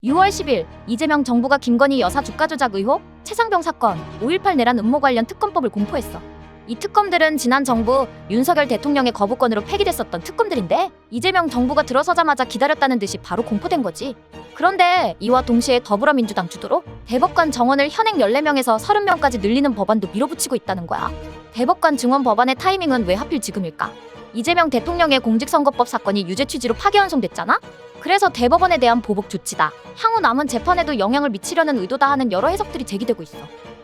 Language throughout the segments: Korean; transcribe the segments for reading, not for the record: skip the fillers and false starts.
6월 10일 이재명 정부가 김건희 여사 주가 조작 의혹, 최상병 사건, 5.18 내란 음모 관련 특검법을 공포했어. 이 특검들은 지난 정부 윤석열 대통령의 거부권으로 폐기됐었던 특검들인데 이재명 정부가 들어서자마자 기다렸다는 듯이 바로 공포된 거지. 그런데 이와 동시에 더불어민주당 주도로 대법관 정원을 현행 14명에서 30명까지 늘리는 법안도 밀어붙이고 있다는 거야. 대법관 증원 법안의 타이밍은 왜 하필 지금일까? 이재명 대통령의 공직선거법 사건이 유죄 취지로 파기환송됐잖아? 그래서 대법원에 대한 보복 조치다, 향후 남은 재판에도 영향을 미치려는 의도다 하는 여러 해석들이 제기되고 있어.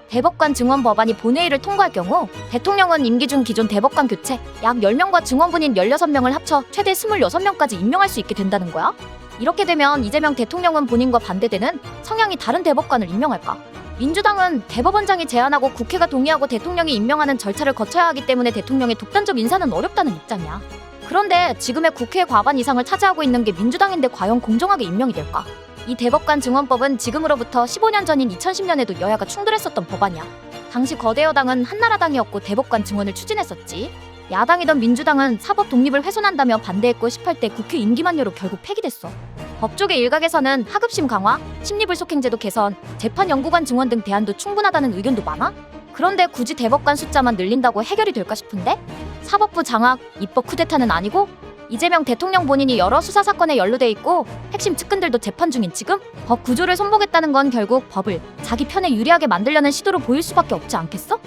대법관 증원 법안이 본회의를 통과할 경우 대통령은 임기 중 기존 대법관 교체, 약 10명과 증원분인 16명을 합쳐 최대 26명까지 임명할 수 있게 된다는 거야. 이렇게 되면 이재명 대통령은 본인과 반대되는 성향이 다른 대법관을 임명할까? 민주당은 대법원장이 제안하고 국회가 동의하고 대통령이 임명하는 절차를 거쳐야 하기 때문에 대통령의 독단적 인사는 어렵다는 입장이야. 그런데 지금의 국회 과반 이상을 차지하고 있는 게 민주당인데 과연 공정하게 임명이 될까? 이 대법관 증원법은 지금으로부터 15년 전인 2010년에도 여야가 충돌했었던 법안이야. 당시 거대 여당은 한나라당이었고 대법관 증원을 추진했었지. 야당이던 민주당은 사법 독립을 훼손한다며 반대했고 18대 국회 임기 만료로 결국 폐기됐어. 법조계 일각에서는 하급심 강화, 심리불속행제도 개선, 재판연구관 증원 등 대안도 충분하다는 의견도 많아? 그런데 굳이 대법관 숫자만 늘린다고 해결이 될까 싶은데? 사법부 장악, 입법 쿠데타는 아니고 이재명 대통령 본인이 여러 수사 사건에 연루돼 있고 핵심 측근들도 재판 중인 지금 법 구조를 손보겠다는 건 결국 법을 자기 편에 유리하게 만들려는 시도로 보일 수밖에 없지 않겠어?